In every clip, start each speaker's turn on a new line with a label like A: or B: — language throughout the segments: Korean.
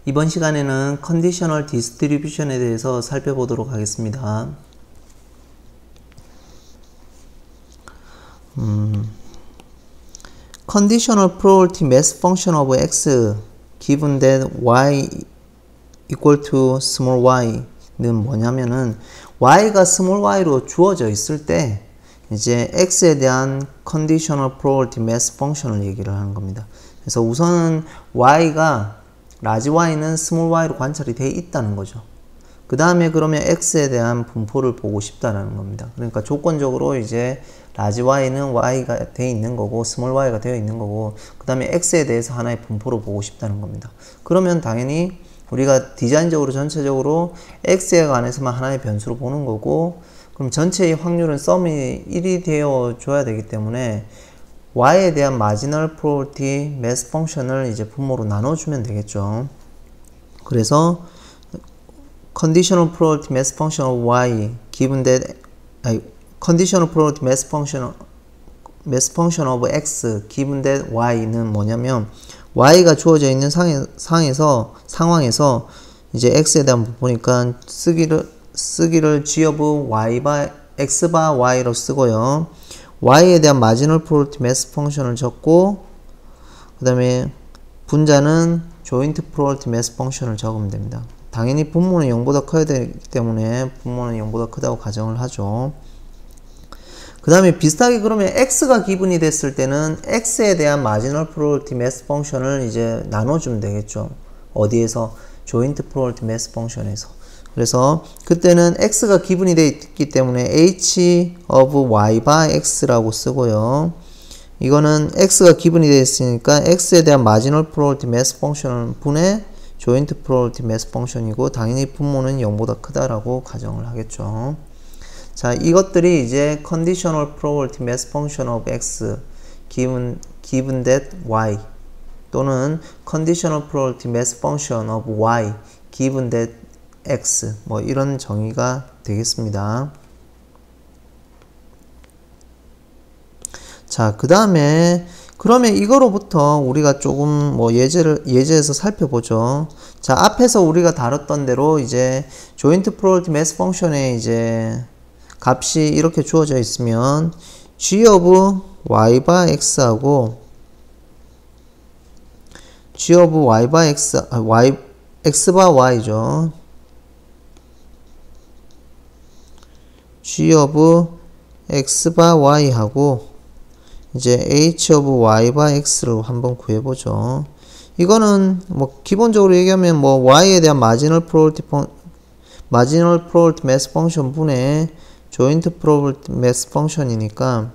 A: 이번 시간에는 컨디셔널 디스트리뷰션에 대해서 살펴보도록 하겠습니다. Conditional probability mass function of x given that y equal to small y는 뭐냐면은 y가 small y로 주어져 있을 때 이제 x에 대한 conditional probability mass function을 얘기를 하는 겁니다. 그래서 우선은 y가 large y는 small y로 관찰이 되어 있다는 거죠. 그 다음에 그러면 x에 대한 분포를 보고 싶다는 겁니다. 그러니까 조건적으로 이제 large y는 y가 되어 있는 거고 small y가 되어 있는 거고 그 다음에 x에 대해서 하나의 분포를 보고 싶다는 겁니다. 그러면 당연히 우리가 디자인적으로 전체적으로 x에 관해서만 하나의 변수로 보는 거고 그럼 전체의 확률은 썸이 1이 되어 줘야 되기 때문에 y에 대한 marginal probability mass function을 이제 분모로 나눠주면 되겠죠. 그래서 conditional probability mass function of y given that conditional probability mass function of x given that y는 뭐냐면 y가 주어져 있는 상황에서 이제 x에 대한 보니까 쓰기를 g of y by x 바 y로 쓰고요. y에 대한 marginal probability mass function을 적고 그 다음에 분자는 joint probability mass function을 적으면 됩니다. 당연히 분모는 0보다 커야 되기 때문에 분모는 0보다 크다고 가정을 하죠. 그 다음에 비슷하게 그러면 x가 기분이 됐을 때는 x에 대한 marginal probability mass function을 이제 나눠주면 되겠죠. 어디에서? joint probability mass function에서. 그래서 그때는 x가 기분이 되어 있기 때문에 h of y by x라고 쓰고요. 이거는 x가 기분이 되어 있으니까 x에 대한 marginal probability mass function은 분의 joint probability mass function이고 당연히 분모는 0보다 크다라고 가정을 하겠죠. 자, 이것들이 이제 conditional probability mass function of x given that y 또는 conditional probability mass function of y given that x 뭐 이런 정의가 되겠습니다. 자, 그 다음에 그러면 이거로부터 우리가 조금 뭐 예제에서 살펴보죠. 자, 앞에서 우리가 다뤘던 대로 이제 joint probability mass function에 이제 값이 이렇게 주어져 있으면 g of y by x하고 g of y by x, x 바 y죠. g of x 바 y하고 이제 h of y by x를 한번 구해보죠. 이거는 뭐 기본적으로 얘기하면 뭐 y에 대한 marginal probability mass function 분의 joint probability mass function이니까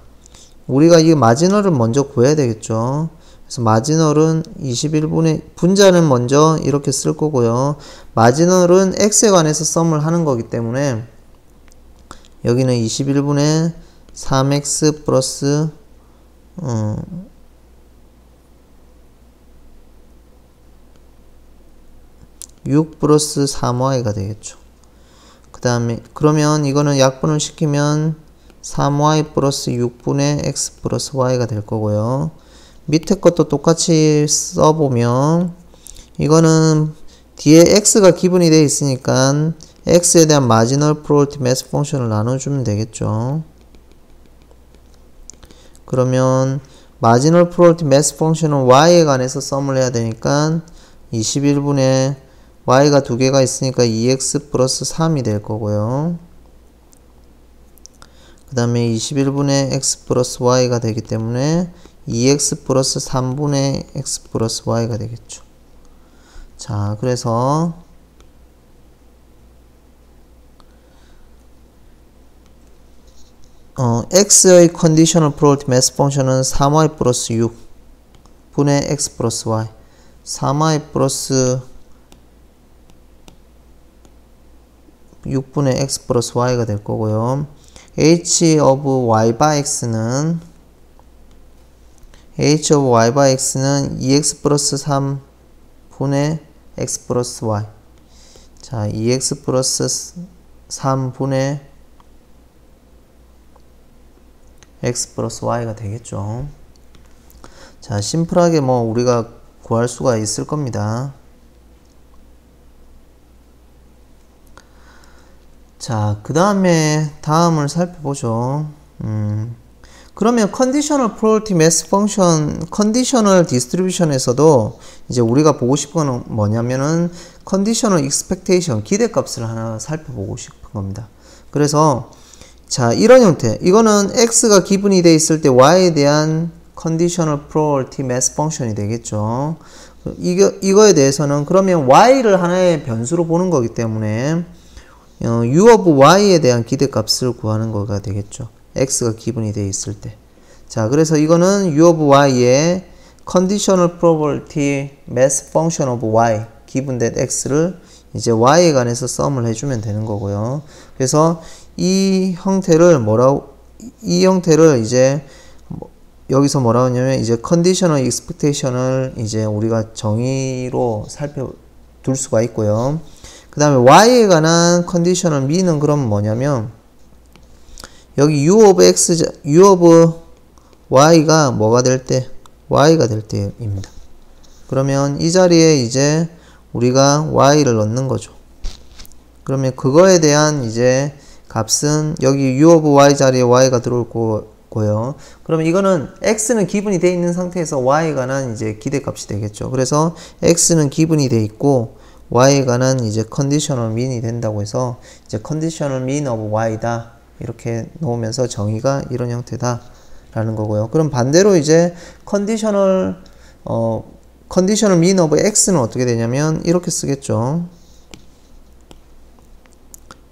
A: 우리가 이 마지널을 먼저 구해야 되겠죠. 그래서 마지널은 21분의 분자는 먼저 이렇게 쓸 거고요. 마지널은 x에 관해서 썸을 하는 거기 때문에 여기는 21분의 3x 플러스 6 플러스 3y가 되겠죠. 그 다음에 그러면 이거는 약분을 시키면 3y 플러스 6분의 x 플러스 y가 될 거고요. 밑에 것도 똑같이 써보면 이거는 뒤에 x가 기분이 되어 있으니까 x에 대한 marginal probability mass function을 나눠주면 되겠죠. 그러면 marginal probability mass function은 y에 관해서 썸을 해야 되니까 21분의 y가 두 개가 있으니까 2x 플러스 3이 될 거고요. 그 다음에 21분의 x 플러스 y가 되기 때문에 2x 플러스 3분의 x 플러스 y가 되겠죠. 자, 그래서 x의 conditional probability mass function은 3y 플러스 6 분의 x 플러스 y 3y 플러스 6분의 x 플러스 y가 될 거고요. h of y by x는 2x 플러스 3 분의 x 플러스 y. 자, 2x 플러스 3 분의 x 플러스 y가 되겠죠. 자, 심플하게 뭐 우리가 구할 수가 있을 겁니다. 자, 그 다음에 다음을 살펴보죠. 그러면 컨디셔널 프로버티 매스 펑션 컨디셔널 디스트리뷰션에서도 이제 우리가 보고 싶은 건 뭐냐면은 컨디셔널 익스펙테이션 기대값을 하나 살펴보고 싶은 겁니다. 그래서 자, 이런 형태. 이거는 x가 기분이 돼 있을 때 y에 대한 컨디셔널 프로버티 매스 펑션이 되겠죠. 이거에 대해서는 그러면 y를 하나의 변수로 보는 거기 때문에 u of y에 대한 기대값을 구하는 거가 되겠죠. x가 기분이 돼 있을 때. 자, 그래서 이거는 u of y의 conditional probability mass function of y 기분된 x를 이제 y에 관해서 썸을 해주면 되는 거고요. 그래서 이 형태를 이제 여기서 뭐라고 하냐면 이제 conditional expectation을 이제 우리가 정의로 살펴둘 수가 있고요. 그 다음에 y에 관한 컨디셔널 mean은 그럼 뭐냐면 여기 u of y가 뭐가 될 때? y가 될 때입니다. 그러면 이 자리에 이제 우리가 y를 넣는 거죠. 그러면 그거에 대한 이제 값은 여기 u of y 자리에 y가 들어올 거고요. 그러면 이거는 x는 기분이 돼 있는 상태에서 y에 관한 이제 기대값이 되겠죠. 그래서 x는 기분이 돼 있고 y에 관한 이제 컨디셔널 민이 된다고 해서 이제 컨디셔널 민 오브 y다 이렇게 놓으면서 정의가 이런 형태다 라는 거고요. 그럼 반대로 이제 컨디셔널 민 오브 x는 어떻게 되냐면 이렇게 쓰겠죠.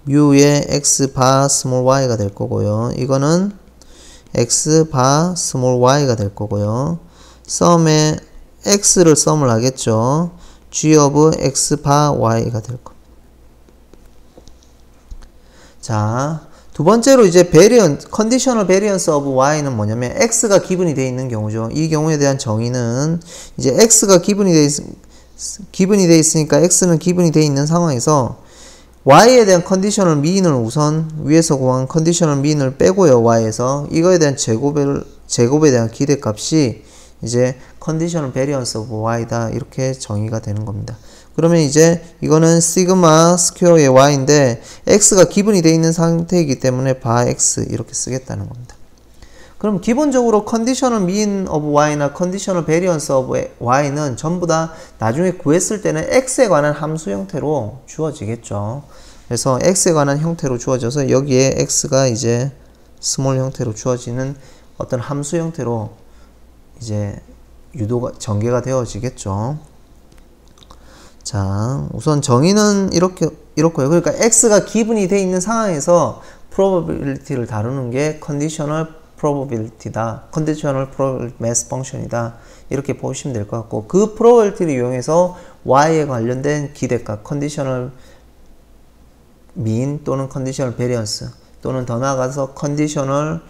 A: 뮤의 x 바 스몰 y가 될 거고요. 이거는 x 바 스몰 y가 될 거고요. 썸에 x를 썸을 하겠죠. g of x 바 y가 될 겁니다. 자, 두 번째로 이제 컨디셔널 베리언스 오브 y는 뭐냐면 x가 기분이 되어 있는 경우죠. 이 경우에 대한 정의는 이제 x가 기분이 되어 있으니까 x는 기분이 되어 있는 상황에서 y에 대한 컨디셔널 민을 우선 위에서 구한 컨디셔널 민을 빼고요. y에서 이거에 대한 제곱에 대한 기대값이 이제 컨디셔널 베리언스 오브 y다 이렇게 정의가 되는 겁니다. 그러면 이제 이거는 시그마 스퀘어의 y인데 x가 기분이 되어 있는 상태이기 때문에 바 x 이렇게 쓰겠다는 겁니다. 그럼 기본적으로 컨디셔널 민 오브 y나 컨디셔널 베리언스 오브 y는 전부 다 나중에 구했을 때는 x에 관한 함수 형태로 주어지겠죠. 그래서 x에 관한 형태로 주어져서 여기에 x가 이제 스몰 형태로 주어지는 어떤 함수 형태로 이제 전개가 되어지겠죠. 자, 우선 정의는 이렇고요. 그러니까 x가 기분이 돼 있는 상황에서 probability를 다루는 게 conditional probability다. conditional probability mass function이다. 이렇게 보시면 될 것 같고 그 probability를 이용해서 y에 관련된 기대값 conditional mean 또는 conditional variance 또는 더 나아가서 conditional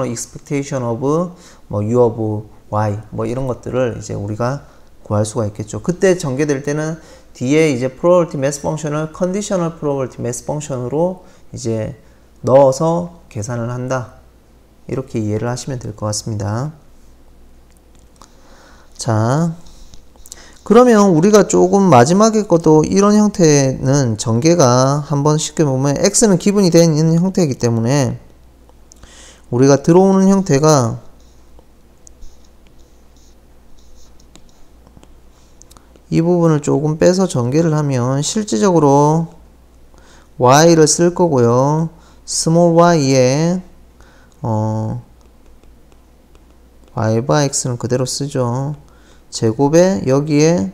A: expectation of u of y 이런 것들을 이제 우리가 구할 수가 있겠죠. 그때 전개될 때는 뒤에 이제 probability mass function을 conditional probability mass function으로 이제 넣어서 계산을 한다. 이렇게 이해를 하시면 될 것 같습니다. 자, 그러면 우리가 조금 마지막에 것도 이런 형태는 전개가 한번 쉽게 보면 x는 기분이 되어 있는 형태이기 때문에 우리가 들어오는 형태가 이 부분을 조금 빼서 전개를 하면 실질적으로 y를 쓸 거고요. 스몰 y에 y 바 x는 그대로 쓰죠. 제곱에 여기에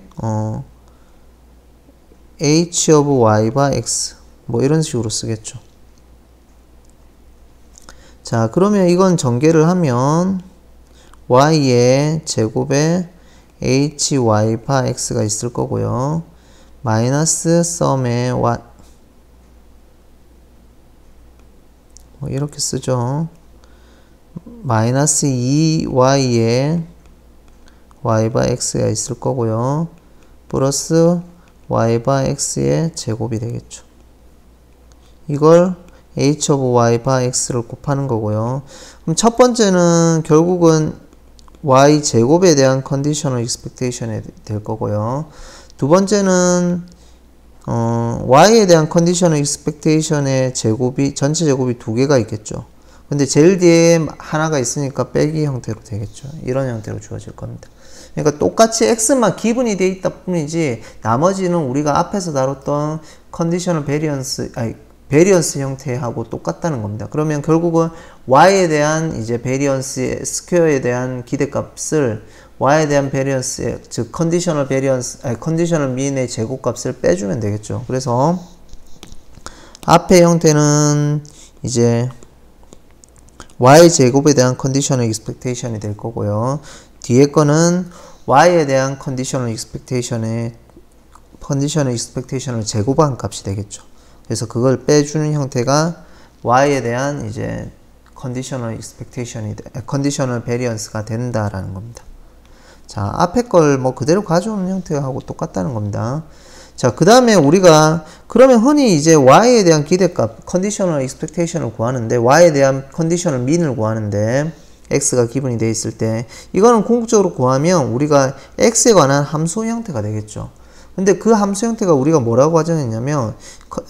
A: h of y 바 x 이런 식으로 쓰겠죠. 자, 그러면 이건 전개를 하면 y의 제곱에 hy 바 x가 있을 거고요. 마이너스 썸에 y 이렇게 쓰죠. 마이너스 2y에 y 바 x가 있을 거고요. 플러스 y 바 x의 제곱이 되겠죠. 이걸 h of y 바 x를 곱하는 거고요. 그럼 첫 번째는 결국은 y 제곱에 대한 컨디셔널 익스펙테이션이 될 거고요. 두 번째는 y에 대한 컨디셔널 익스펙테이션의 제곱이 전체 제곱이 두 개가 있겠죠. 근데 제일 뒤에 하나가 있으니까 빼기 형태로 되겠죠. 이런 형태로 주어질 겁니다. 그러니까 똑같이 x만 기분이 돼 있다 뿐이지 나머지는 우리가 앞에서 다뤘던 컨디셔널 베리언스 형태하고 똑같다는 겁니다. 그러면 결국은 y에 대한 이제 베리언스의 스퀘어에 대한 기대값을 y에 대한 베리언스, 즉 컨디셔널 베리언스, 컨디셔널 민의 제곱값을 빼주면 되겠죠. 그래서 앞의 형태는 이제 y 제곱에 대한 컨디셔널 익스펙테이션이 될 거고요. 뒤에 거는 y에 대한 컨디셔널 익스펙테이션을 제곱한 값이 되겠죠. 그래서 그걸 빼주는 형태가 y에 대한 이제 컨디셔널 베리언스가 된다라는 겁니다. 자, 앞에 걸 뭐 그대로 가져오는 형태하고 똑같다는 겁니다. 자, 그 다음에 우리가 그러면 흔히 이제 y에 대한 기대값 컨디셔널 익스펙테이션을 구하는데 y에 대한 컨디셔널 민을 구하는데 x가 기분이 돼 있을 때 이거는 궁극적으로 구하면 우리가 x에 관한 함수 형태가 되겠죠. 근데 그 함수 형태가 우리가 뭐라고 가정했냐면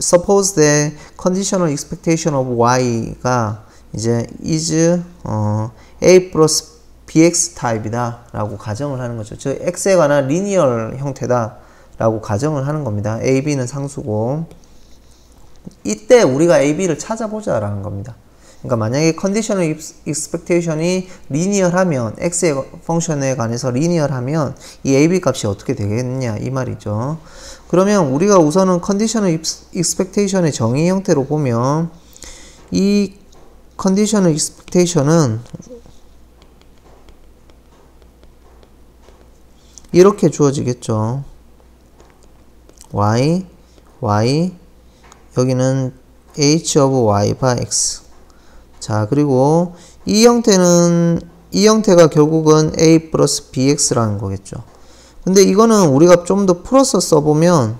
A: suppose that conditional expectation of y가 이제 is a plus bx 타입이다 라고 가정을 하는 거죠. 즉 x에 관한 리니어 형태다 라고 가정을 하는 겁니다. a, b는 상수고 이때 우리가 a, b를 찾아보자 라는 겁니다. 그러니까 만약에 컨디셔널 익스펙테이션이 리니어하면 x의 펑션에 관해서 리니어하면 이 a, b 값이 어떻게 되겠냐 이 말이죠. 그러면 우리가 우선은 컨디셔널 익스펙테이션의 정의 형태로 보면 이 컨디셔널 익스펙테이션은 이렇게 주어지겠죠. y, 여기는 h of y by x. 자, 그리고 이 형태가 결국은 a 플러스 bx라는 거겠죠. 근데 이거는 우리가 좀 더 풀어서 써보면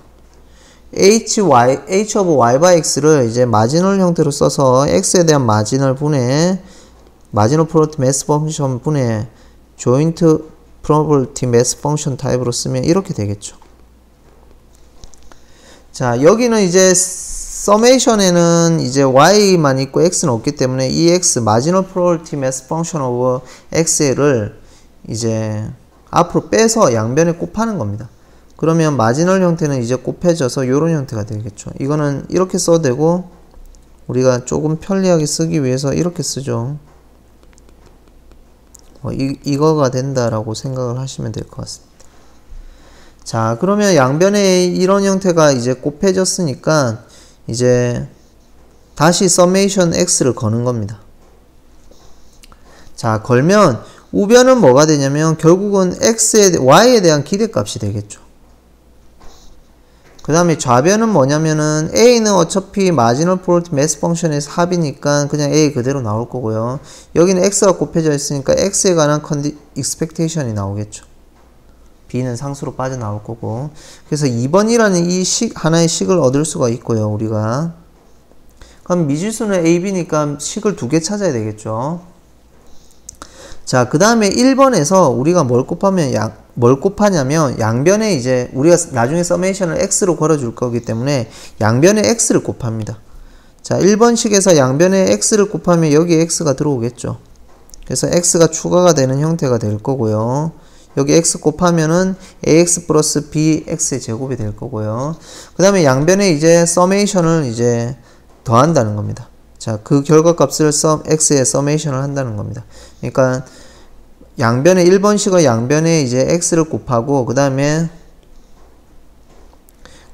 A: h of y by x를 이제 마지널 형태로 써서 x에 대한 마지널 프로버티 매스 펑션 분의 조인트 프로버티 매스 펑션 타입으로 쓰면 이렇게 되겠죠. 자, 여기는 이제 서메이션에는 이제 y만 있고 x는 없기 때문에 이 x 마지널 프로버티 매스 펑션 오브 x를 이제 앞으로 빼서 양변에 곱하는 겁니다. 그러면 마지널 형태는 이제 곱해져서 이런 형태가 되겠죠. 이거는 이렇게 써도 되고 우리가 조금 편리하게 쓰기 위해서 이렇게 쓰죠. 이거가 된다라고 생각을 하시면 될 것 같습니다. 자, 그러면 양변에 이런 형태가 이제 곱해졌으니까 이제 다시 서메이션 x를 거는 겁니다. 자, 걸면 우변은 뭐가 되냐면 결국은 y에 대한 기대값이 되겠죠. 그 다음에 좌변은 뭐냐면은 a는 어차피 마지널 프로버티 매스 펑션에서 합이니까 그냥 a 그대로 나올 거고요. 여기는 x가 곱해져 있으니까 x에 관한 expectation이 나오겠죠. b는 상수로 빠져나올 거고. 그래서 2번이라는 이 하나의 식을 얻을 수가 있고요, 우리가. 그럼 미지수는 a, b니까 식을 두 개 찾아야 되겠죠. 자, 그 다음에 1번에서 우리가 뭘 곱하냐면 양변에 이제 우리가 나중에 서메이션을 x로 걸어줄 거기 때문에 양변에 x를 곱합니다. 자, 1번식에서 양변에 x를 곱하면 여기에 x가 들어오겠죠. 그래서 x가 추가가 되는 형태가 될 거고요. 여기 x 곱하면은 ax 플러스 bx의 제곱이 될 거고요. 그 다음에 양변에 이제 서메이션을 이제 더한다는 겁니다. 자, 그 결과값을 x의 서메이션을 한다는 겁니다. 그러니까 양변에 1번식의 양변에 이제 x를 곱하고 그 다음에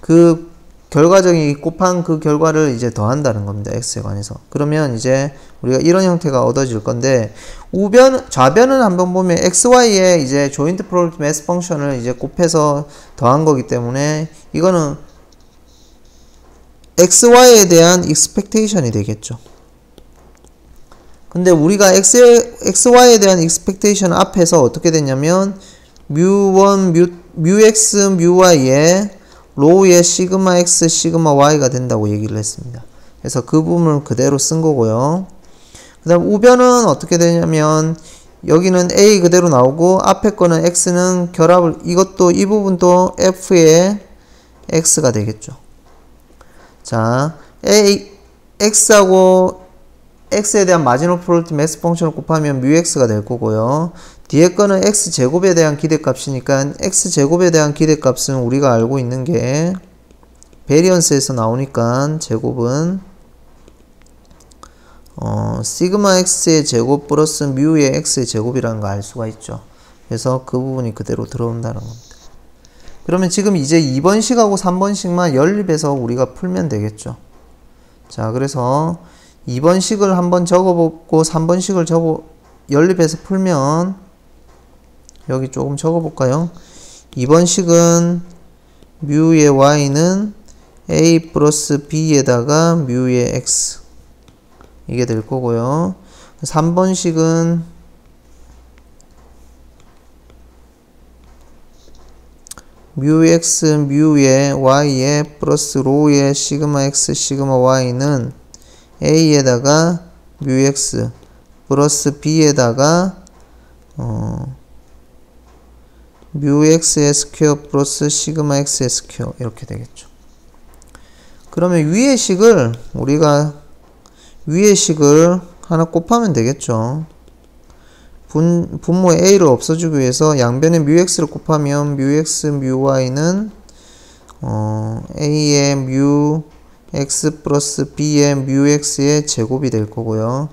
A: 그 결과적인 곱한 그 결과를 이제 더한다는 겁니다. x에 관해서. 그러면 이제 우리가 이런 형태가 얻어질 건데 좌변은 한번 보면 xy에 이제 조인트 프로버티 매스 펑션을 이제 곱해서 더한 거기 때문에 이거는 xy에 대한 expectation이 되겠죠. 근데 우리가 xy에 대한 expectation 앞에서 어떻게 됐냐면 µ1, µx, µy에 로우의 시그마 x, 시그마 y가 된다고 얘기를 했습니다. 그래서 그 부분을 그대로 쓴 거고요. 그 다음 우변은 어떻게 되냐면 여기는 a 그대로 나오고 앞에 거는 x는 결합을 이것도 이 부분도 f의 x가 되겠죠. 자, x하고 x에 대한 마지노 프로덕트 매스 펑션을 곱하면 뮤x가 될 거고요. 뒤에 거는 x제곱에 대한 기대값이니까 x제곱에 대한 기대값은 우리가 알고 있는 게 베리언스에서 나오니까 제곱은 시그마 x의 제곱 플러스 뮤의 x의 제곱이라는 거 알 수가 있죠. 그래서 그 부분이 그대로 들어온다는 겁니다. 그러면 지금 이제 2번식하고 3번식만 연립해서 우리가 풀면 되겠죠. 자, 그래서 2번식을 한번 적어보고 3번식을 연립해서 풀면 여기 조금 적어볼까요? 2번식은 뮤의 y는 a 플러스 b에다가 뮤의 x 이게 될 거고요. 3번식은 뮤x 뮤의 y에 플러스 로우의 시그마 x 시그마 y는 a에다가 뮤x 플러스 b에다가 뮤x의 스퀘어 플러스 시그마 x의 스퀘어 이렇게 되겠죠. 그러면 위의 식을 우리가 위의 식을 하나 곱하면 되겠죠. 분모의 a를 없애주기 위해서 양변에 뮤x를 곱하면 뮤x 뮤y는 a의 뮤x 플러스 b의 뮤x의 제곱이 될 거고요.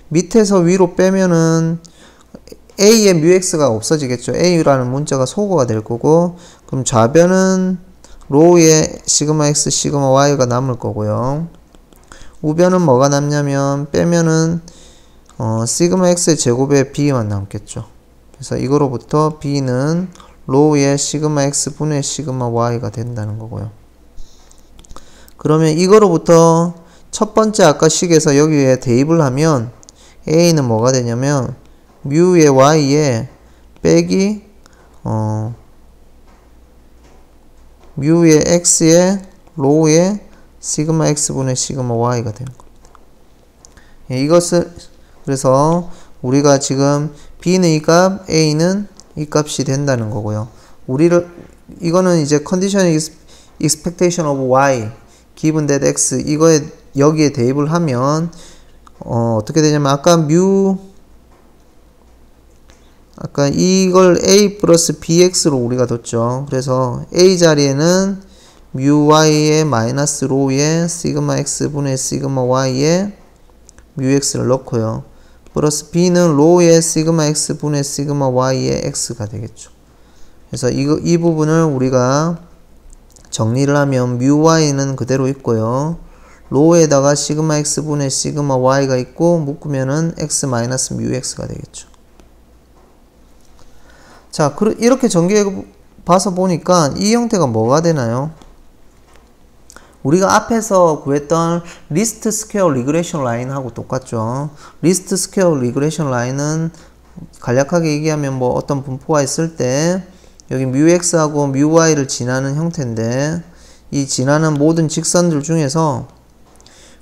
A: 밑에서 위로 빼면은 a의 뮤x가 없어지겠죠. a라는 문자가 소거가 될 거고, 그럼 좌변은 로우의 시그마 x 시그마 y가 남을 거고요. 우변은 뭐가 남냐면 빼면은 시그마 x의 제곱에 b만 남겠죠. 그래서 이거로부터 b는 로우의 시그마 x 분의 시그마 y가 된다는 거고요. 그러면 이거로부터 첫 번째 아까 식에서 여기에 대입을 하면 a는 뭐가 되냐면 뮤의 y에 빼기 뮤의 x의 로우의 시그마 x 분의 시그마 y가 되는 겁니다. 이것을 그래서 우리가 지금 b는 이 값, a는 이 값이 된다는 거고요. 이거는 이제 condition expectation of y given that x 이거에 여기에 대입을 하면 어떻게 되냐면 아까 이걸 a 플러스 bx로 우리가 뒀죠. 그래서 a 자리에는 뮤 y의 마이너스 로우의 시그마 x 분의 시그마 y의 뮤 x를 넣고요. 플러스 b는 로우의 시그마 x 분의 시그마 y의 x가 되겠죠. 그래서 이 부분을 우리가 정리를 하면 뮤 y는 그대로 있고요. 로우에다가 시그마 x 분의 시그마 y가 있고 묶으면은 x 마이너스 뮤 x가 되겠죠. 자, 이렇게 전개해 봐서 보니까 이 형태가 뭐가 되나요? 우리가 앞에서 구했던 리스트 스퀘어 리그레션 라인하고 똑같죠. 리스트 스퀘어 리그레션 라인은 간략하게 얘기하면 뭐 어떤 분포가 있을 때 여기 뮤x하고 뮤y를 지나는 형태인데, 이 지나는 모든 직선들 중에서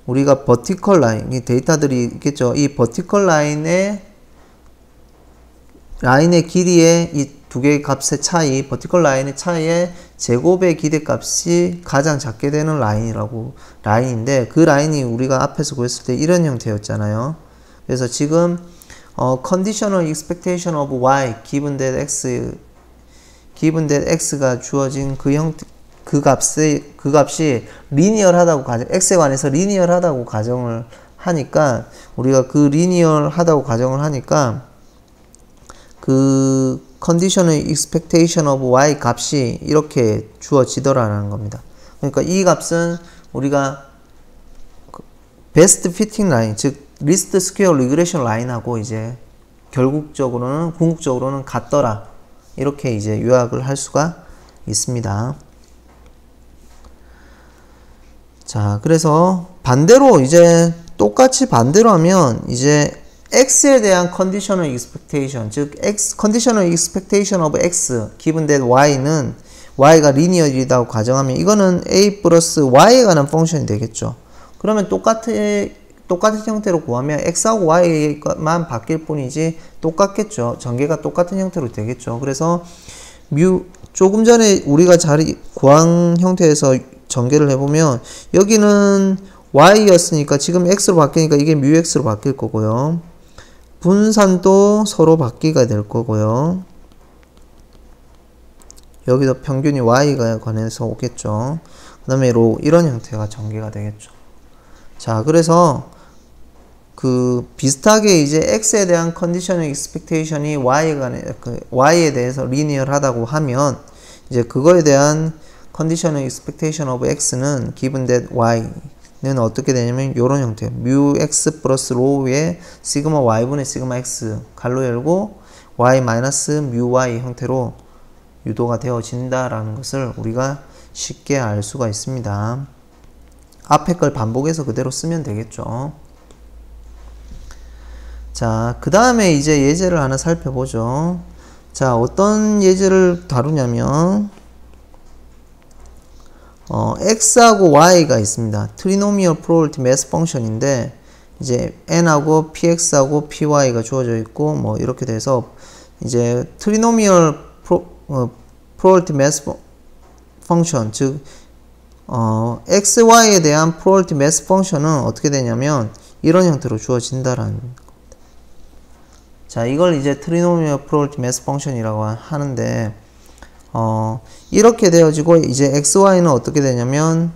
A: 우리가 버티컬 라인, 이 데이터들이 있겠죠. 이 버티컬 라인의 길이의 이 두 개의 값의 차이, 버티컬 라인의 차이의 제곱의 기대값이 가장 작게 되는 라인인데, 그 라인이 우리가 앞에서 구했을 때 이런 형태였잖아요. 그래서 지금 conditional expectation of y given that x가 주어진 그 값이 리니얼하다고 x에 관해서 리니얼하다고 가정을 하니까, 우리가 그 리니얼하다고 가정을 하니까 그 conditional expectation of y 값이 이렇게 주어지더라는 겁니다. 그러니까 이 값은 우리가 best fitting 라인, 즉 least square regression 라인하고 이제 궁극적으로는 같더라, 이렇게 이제 요약을 할 수가 있습니다. 자, 그래서 반대로 이제 똑같이 반대로 하면 이제 x에 대한 conditional expectation, 즉 conditional expectation of x given that y는 y가 리니어이라고 가정하면 이거는 a 플러스 y에 관한 펑션이 되겠죠. 그러면 똑같은 형태로 구하면 x하고 y만 바뀔 뿐이지 똑같겠죠. 전개가 똑같은 형태로 되겠죠. 그래서 조금 전에 우리가 구한 형태에서 전개를 해보면 여기는 y였으니까 지금 x로 바뀌니까 이게 x로 바뀔 거고요. 분산도 서로 바뀌게 될 거고요. 여기도 평균이 y가 관해서 오겠죠. 그 다음에 이런 형태가 전개가 되겠죠. 자, 그래서 비슷하게 이제 x에 대한 컨디셔널 익스펙테이션이 y에 대해서 리니어하다고 하면 이제 그거에 대한 컨디셔널 익스펙테이션 오브 x는 given that y는 어떻게 되냐면 요런 형태예요. µx 플러스 로우의 시그마 y분의 시그마 x 갈로 열고 y 마이너스 µy 형태로 유도가 되어진다라는 것을 우리가 쉽게 알 수가 있습니다. 앞에 걸 반복해서 그대로 쓰면 되겠죠. 자, 그 다음에 이제 예제를 하나 살펴보죠. 자, 어떤 예제를 다루냐면 x하고 y가 있습니다. 트리노미얼 프로버빌티 매스 펑션인데 이제 n하고 px하고 py가 주어져 있고 뭐 이렇게 돼서 이제 트리노미얼 프로버빌티 매스 펑션 즉 x, y에 대한 프로버빌티 매스 펑션은 어떻게 되냐면 이런 형태로 주어진다라는 겁니다. 자, 이걸 이제 트리노미얼 프로버빌티 매스 펑션이라고 하는데 이렇게 되어지고 이제 x, y는 어떻게 되냐면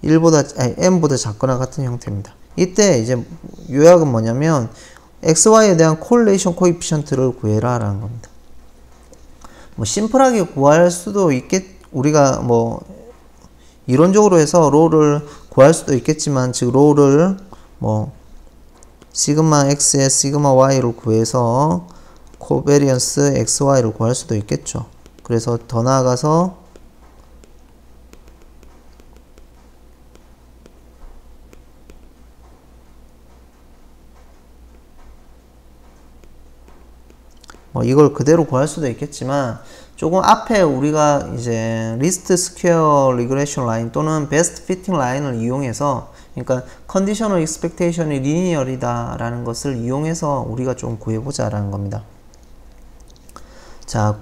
A: n보다 작거나 같은 형태입니다. 이때 이제 요약은 뭐냐면 x, y에 대한 콜레이션 코에피션트를 구해라 라는 겁니다. 뭐 심플하게 구할 수도 우리가 뭐 이론적으로 해서 로를 구할 수도 있겠지만 즉 로를 뭐 시그마 x에 시그마 y를 구해서 코베리언스 xy를 구할 수도 있겠죠. 그래서 더 나아가서 뭐 이걸 그대로 구할 수도 있겠지만 조금 앞에 우리가 이제 리스트 스퀘어 리그레션 라인 또는 베스트 피팅 라인을 이용해서 그러니까 컨디셔널 익스펙테이션이 리니어리다 라는 것을 이용해서 우리가 좀 구해보자 라는 겁니다. 자,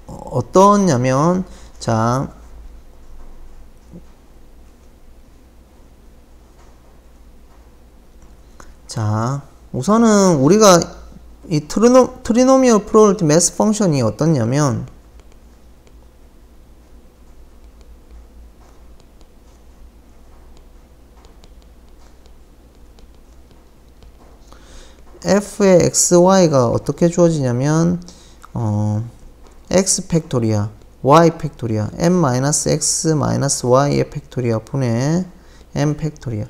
A: 어떠냐면 자, 우선은 우리가 이 트리노미얼 프로버빌티 매스 펑션이 어떻냐면 f의 xy가 어떻게 주어지냐면 x 팩토리아 y 팩토리아 m-x-y의 팩토리아 분의 m 팩토리아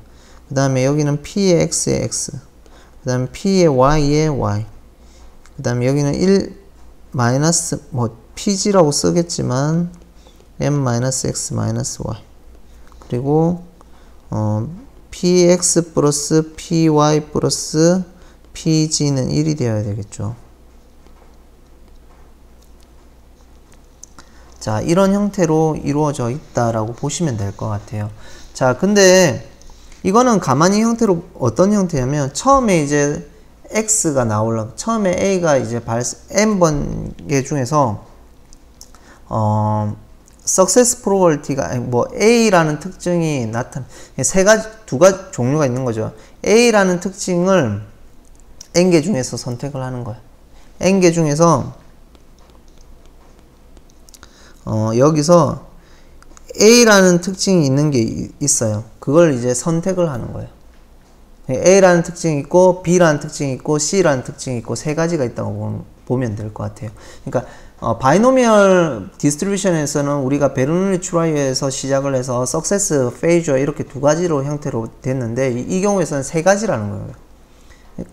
A: 그 다음에 여기는 p의 x의 x 그 다음에 p의 y의 y 그 다음에 여기는 1 마이너스 뭐 pg라고 쓰겠지만 m-x-y 그리고 px 플러스 py 플러스 pg는 1이 되어야 되겠죠. 자, 이런 형태로 이루어져 있다라고 보시면 될 것 같아요. 자, 근데 이거는 가만히 형태로 어떤 형태냐면 처음에 이제 x가 나오려고 처음에 a가 이제 n번 개 중에서 success probability가 뭐 a라는 특징이 두 가지 종류가 있는 거죠. a라는 특징을 n개 중에서 선택을 하는 거야. n개 중에서 여기서 A라는 특징이 있는 게 있어요. 그걸 이제 선택을 하는 거예요. A라는 특징이 있고 B라는 특징이 있고 C라는 특징이 있고 세 가지가 있다고 보면 될 것 같아요. 그러니까 바이노미얼 디스트리뷰션에서는 우리가 베르놀리 트라이어에서 시작을 해서 석세스, 페이저 이렇게 두 가지로 형태로 됐는데 이 경우에서는 세 가지라는 거예요.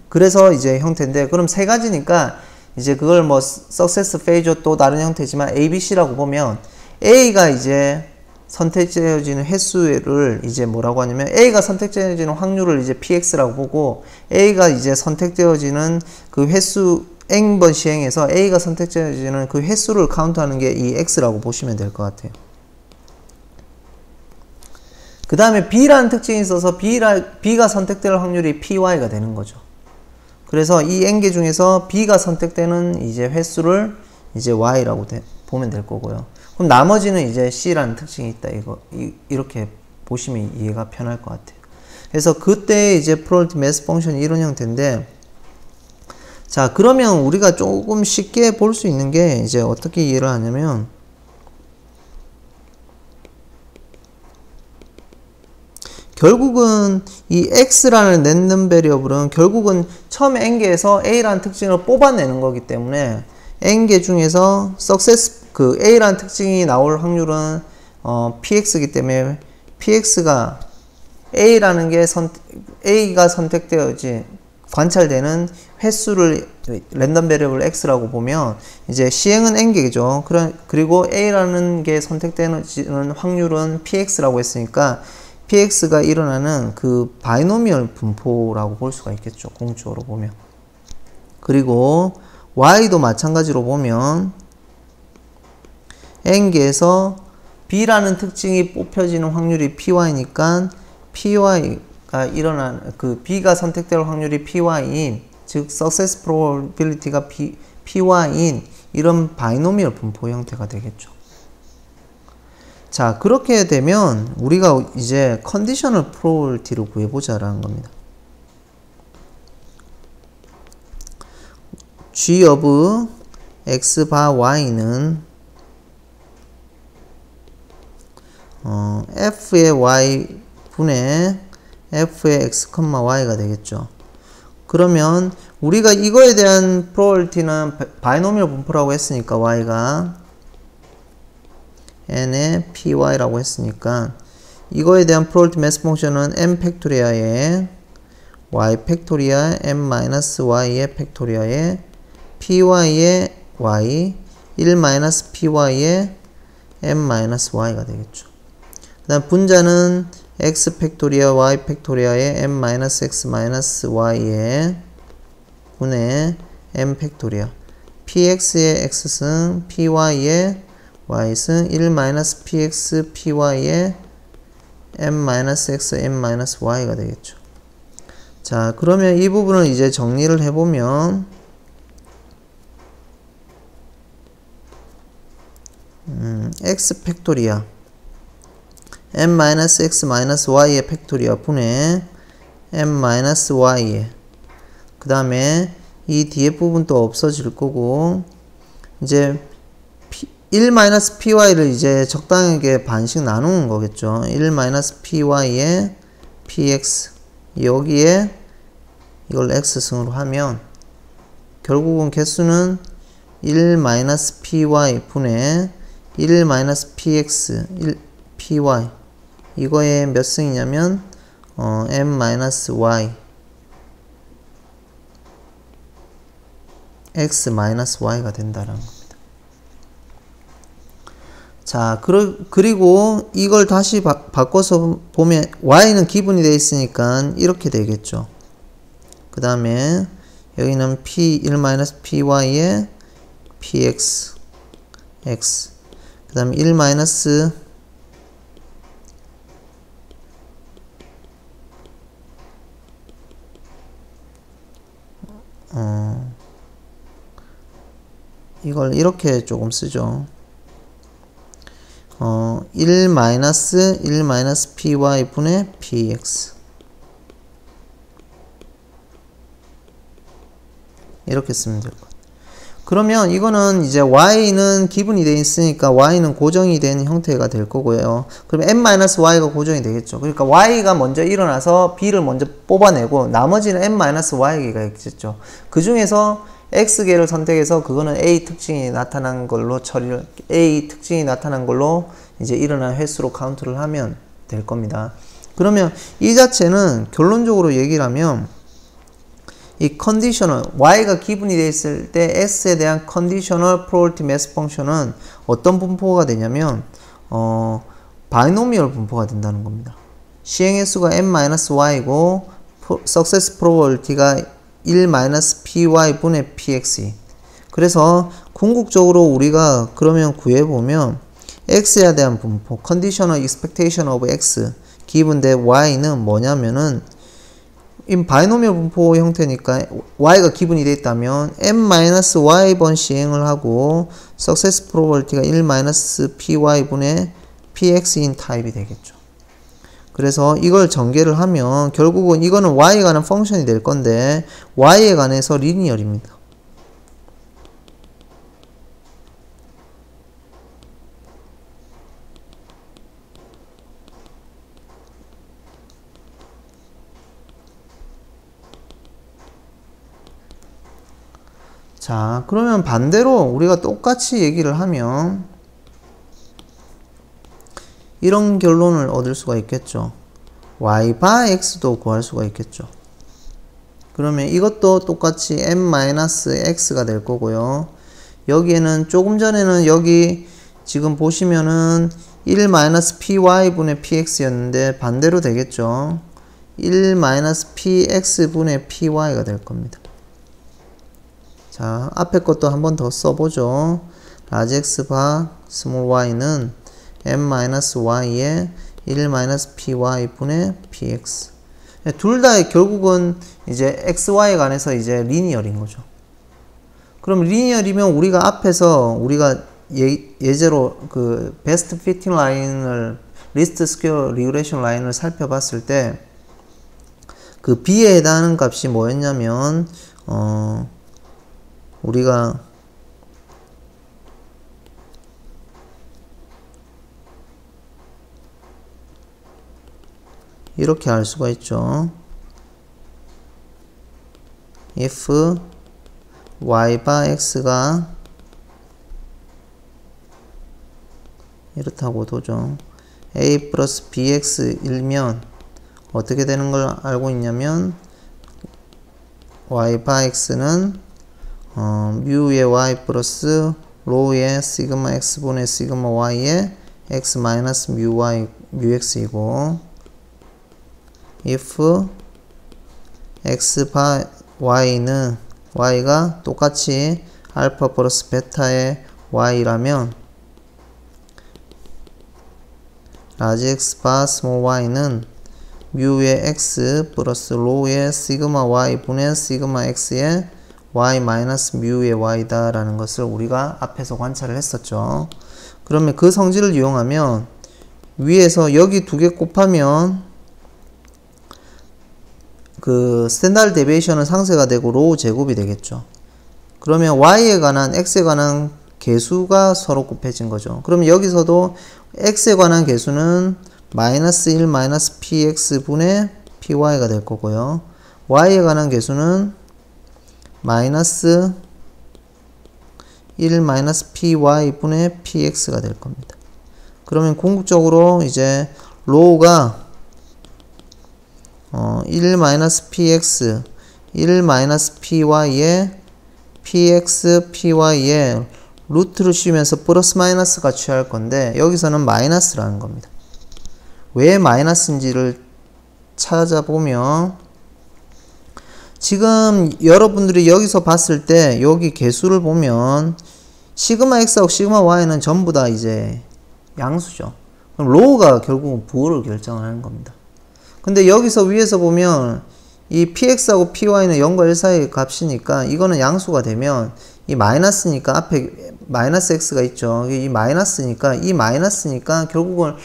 A: 그래서 이제 형태인데 그럼 세 가지니까 이제 그걸 뭐 석세스, 페이저 또 다른 형태지만 A, B, C라고 보면 A가 이제 선택되어지는 횟수를 이제 뭐라고 하냐면 A가 선택되어지는 확률을 이제 PX라고 보고 A가 이제 선택되어지는 그 횟수 N번 시행해서 A가 선택되어지는 그 횟수를 카운트하는 게 이 X라고 보시면 될 것 같아요. 그 다음에 B라는 특징이 있어서 B가 선택될 확률이 PY가 되는 거죠. 그래서 이 N개 중에서 B가 선택되는 이제 횟수를 이제 Y라고 보면 될 거고요. 그럼 나머지는 이제 C라는 특징이 있다. 이렇게 보시면 이해가 편할 것 같아요. 그래서 그때 이제 probability mass 펑션이 이런 형태인데, 자, 그러면 우리가 조금 쉽게 볼 수 있는 게 이제 어떻게 이해를 하냐면, 결국은 이 x라는 랜덤 베리어블은 결국은 처음 n개에서 a라는 특징을 뽑아내는 거기 때문에 n개 중에서 success 그 a라는 특징이 나올 확률은 px이기 때문에 px가 a라는 게 a가 선택되어지 관찰되는 횟수를 랜덤 베리어블 x라고 보면 이제 시행은 n개죠. 그리고 a라는 게 선택되는 확률은 px라고 했으니까 px가 일어나는 그 바이노미얼 분포라고 볼 수가 있겠죠. 공적으로 보면. 그리고 y도 마찬가지로 보면 n개에서 b라는 특징이 뽑혀지는 확률이 py니까 py가 일어나는 그 b가 선택될 확률이 py인, 즉 success probability가 py인 이런 바이노미얼 분포 형태가 되겠죠. 자, 그렇게 되면 우리가 이제 컨디셔널 프로버빌티를 구해보자라는 겁니다. G of x 바 y는 f의 y 분의 f의 x, y가 되겠죠. 그러면 우리가 이거에 대한 프로버빌티는 바이노미얼 분포라고 했으니까 y가 n의 py라고 했으니까 이거에 대한 probability mass 펑션은 m 팩토리아의 y 팩토리아 m-y의 팩토리아의 py의 y 1-py의 m-y가 되겠죠. 그 다음 분자는 x 팩토리아 y 팩토리아의 m-x-y의 분의 m 팩토리아 px의 x승 py의 y승 1-px py의 m-x m-y가 되겠죠. 자, 그러면 이 부분을 이제 정리를 해보면 x 팩토리아 m-x y의 팩토리아 분의 m-y의 그 다음에 이 뒤에 부분도 없어질 거고 이제 1-py를 이제 적당하게 반씩 나누는 거겠죠. 1-py의 px 여기에 이걸 x승으로 하면 결국은 개수는 1-py 분의 1-px 1py 이거의 몇 승이냐면 m-y x-y가 된다라는 겁니다. 자, 그리고 이걸 다시 바꿔서 보면 y는 기분이 되어 있으니까 이렇게 되겠죠. 그 다음에 여기는 p 1-py의 px x 그 다음에 1- 이걸 이렇게 조금 쓰죠. 1-1-py 분의 px 이렇게 쓰면 될 것 같아요. 그러면 이거는 이제 y는 기분이 되어 있으니까 y는 고정이 된 형태가 될 거고요. 그럼 m-y가 고정이 되겠죠. 그러니까 y가 먼저 일어나서 b를 먼저 뽑아내고 나머지는 m-y가 있겠죠. 그 중에서 x개를 선택해서 그거는 a 특징이 나타난 걸로 a 특징이 나타난 걸로 이제 일어난 횟수로 카운트를 하면 될 겁니다. 그러면 이 자체는 결론적으로 얘기를 하면 이 컨디셔널 y가 기분이 되어 있을 때 x에 대한 컨디셔널 probability mass 펑션은 어떤 분포가 되냐면 바이노미얼 분포가 된다는 겁니다. 시행 횟수가 m-y고 success probability가 1-py 분의 px. 그래서 궁극적으로 우리가 그러면 구해보면 x에 대한 분포 conditional expectation of x given that y는 뭐냐면은 이 바이노미얼 분포 형태니까 y가 기분이 되어 있다면 m-y 번 시행을 하고 success probability가 1-py분의 px인 타입이 되겠죠. 그래서 이걸 전개를 하면 결국은 이거는 y에 관한 펑션이 될 건데 y에 관해서 리니어입니다. 자, 그러면 반대로 우리가 똑같이 얘기를 하면 이런 결론을 얻을 수가 있겠죠. y 바 x도 구할 수가 있겠죠. 그러면 이것도 똑같이 m-x가 될 거고요. 여기에는 조금 전에는 여기 지금 보시면은 1-py분의 px였는데 반대로 되겠죠. 1-px분의 py가 될 겁니다. 자, 앞에 것도 한 번 더 써보죠. large x 바 small y는 m-y에 1-py분의 px. 둘 다 결국은 이제 xy에 관해서 이제 리니어인 거죠. 그럼 리니어이면 우리가 앞에서 우리가 예제로 그 베스트 피팅 라인을 리스트 스퀘어 리그레션 라인을 살펴봤을 때 그 b에 해당하는 값이 뭐였냐면 우리가 이렇게 알 수가 있죠. if y 바 x가 이렇다고 도죠. a 플러스 bx이면 어떻게 되는 걸 알고 있냐면 y 바 x는 뮤의 y 플러스 로우의 시그마 x분의 시그마 y의 x 마이너스 뮤 y 뮤 x이고 if x 바 y는 y가 똑같이 알파 플러스 베타의 y라면 large x 바 small y는 뮤의 x 플러스 로우의 시그마 y 분의 시그마 x의 y 마이너스 뮤의 y다 라는 것을 우리가 앞에서 관찰을 했었죠. 그러면 그 성질을 이용하면 위에서 여기 두 개 곱하면 그 스탠다드 데비에이션은 상쇄가 되고 로우 제곱이 되겠죠. 그러면 y에 관한 x에 관한 개수가 서로 곱해진 거죠. 그러면 여기서도 x에 관한 개수는 마이너스 1 마이너스 px분의 py가 될 거고요. y에 관한 개수는 마이너스 1 마이너스 py분의 px가 될 겁니다. 그러면 궁극적으로 이제 로우가 1 마이너스 px 1 마이너스 py에 px py에 루트를 씌우면서 플러스 마이너스가 취할 건데 여기서는 마이너스라는 겁니다. 왜 마이너스인지를 찾아보면 지금 여러분들이 여기서 봤을 때 여기 개수를 보면 시그마 x하고 시그마 y는 전부 다 이제 양수죠. 그럼 로우가 결국은 부호를 결정하는 겁니다. 근데 여기서 위에서 보면 이 px하고 py는 0과 1 사이의 값이니까 이거는 양수가 되면 이 마이너스니까 앞에 마이너스 x가 있죠. 이 마이너스니까 결국은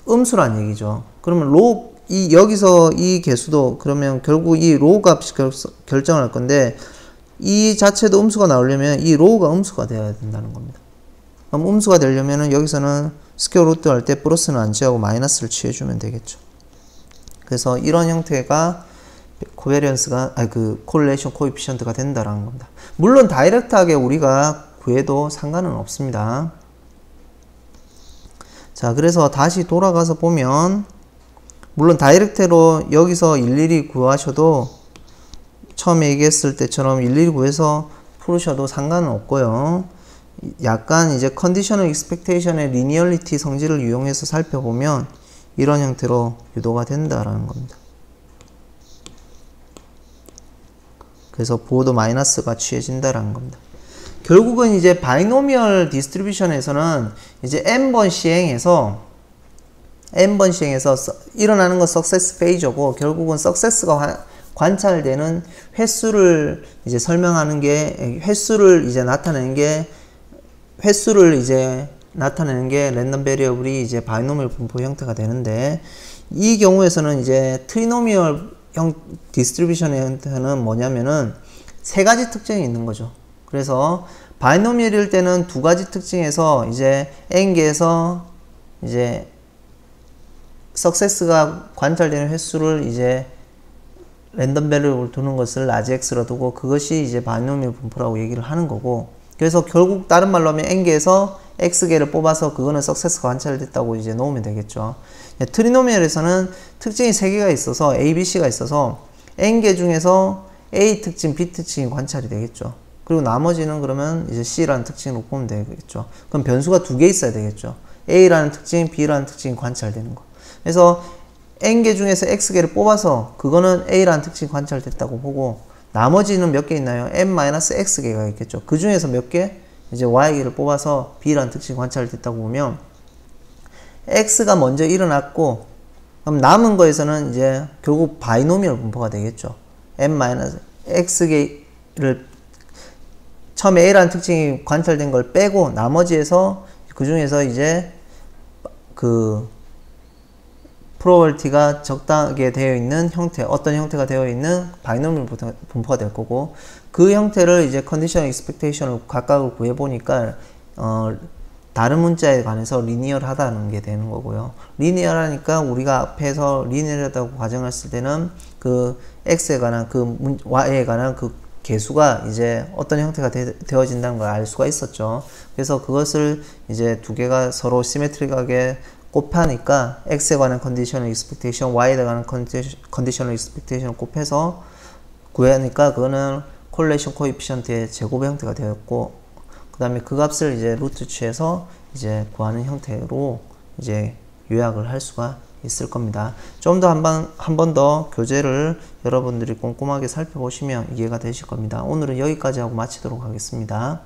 A: 음수란 얘기죠. 그러면 여기서 이 개수도 그러면 결국 이 로우 값이 결정할 건데 이 자체도 음수가 나오려면 이 로우가 음수가 되어야 된다는 겁니다. 그럼 음수가 되려면은 여기서는 스퀘어 루트 할 때 플러스는 안 취하고 마이너스를 취해주면 되겠죠. 그래서 이런 형태가 코베리언스가 코릴레이션 코에피션트가 된다라는 겁니다. 물론 다이렉트하게 우리가 구해도 상관은 없습니다. 자, 그래서 다시 돌아가서 보면 물론 다이렉트로 여기서 일일이 구하셔도 처음에 얘기했을 때처럼 일일이 구해서 풀으셔도 상관은 없고요. 약간 이제 컨디셔널 익스펙테이션의 리니얼리티 성질을 이용해서 살펴보면 이런 형태로 유도가 된다라는 겁니다. 그래서 부호도 마이너스가 취해진다라는 겁니다. 결국은 이제 바이노미얼 디스트리뷰션에서는 이제 n번 시행해서 일어나는 건 석세스 페이저고 결국은 석세스가 관찰되는 횟수를 이제 설명하는 게 횟수를 이제 나타내는 게 횟수를 이제 나타내는 게 랜덤 베리어블이 이제 바이노미얼 분포 형태가 되는데, 이 경우에서는 이제 트리노미얼 형 디스트리뷰션의 형태는 뭐냐면은 세 가지 특징이 있는 거죠. 그래서 바이노미얼일 때는 두 가지 특징에서 이제 n개에서 이제 석세스가 관찰되는 횟수를 이제 랜덤 베리어블 두는 것을 라지 x로 두고, 그것이 이제 바이노미얼 분포라고 얘기를 하는 거고, 그래서 결국 다른 말로 하면 n개에서 x개를 뽑아서 그거는 석세스가 관찰됐다고 이제 놓으면 되겠죠. 트리노미얼에서는 특징이 3개가 있어서 A, B, C가 있어서 n개 중에서 A 특징, B 특징이 관찰이 되겠죠. 그리고 나머지는 그러면 이제 C라는 특징으로 보면 되겠죠. 그럼 변수가 2개 있어야 되겠죠. A라는 특징, B라는 특징이 관찰되는 거. 그래서 n개 중에서 x개를 뽑아서 그거는 A라는 특징이 관찰됐다고 보고, 나머지는 몇 개 있나요? n-x개가 있겠죠. 그 중에서 몇 개? 이제 y개를 뽑아서 B라는 특징이 관찰됐다고 보면 x가 먼저 일어났고, 그럼 남은 거에서는 이제 결국 바이노미얼 분포가 되겠죠. n-x개를 처음에 A라는 특징이 관찰된 걸 빼고 나머지에서 그 중에서 이제 그 프로버티가 적당하게 되어 있는 형태, 어떤 형태가 되어 있는 바이노미얼 분포가 될 거고, 그 형태를 이제 컨디션 익스펙테이션을 각각을 구해 보니까 다른 문자에 관해서 리니어하다는 게 되는 거고요. 리니어하니까 우리가 앞에서 리니어하다고 가정했을 때는 그 x에 관한 그 y에 관한 그 개수가 이제 어떤 형태가 되어진다는 걸 알 수가 있었죠. 그래서 그것을 이제 두 개가 서로 시메트릭하게 곱하니까 x에 관한 컨디셔널 익스펙테이션, y에 관한 컨디셔널 익스펙테이션을 곱해서 구하니까 그거는 콜레이션 코에피션트의 제곱 형태가 되었고, 그 다음에 그 값을 이제 루트 취해서 이제 구하는 형태로 이제 요약을 할 수가 있을 겁니다. 좀 더 한 번 더 교재를 여러분들이 꼼꼼하게 살펴보시면 이해가 되실 겁니다. 오늘은 여기까지 하고 마치도록 하겠습니다.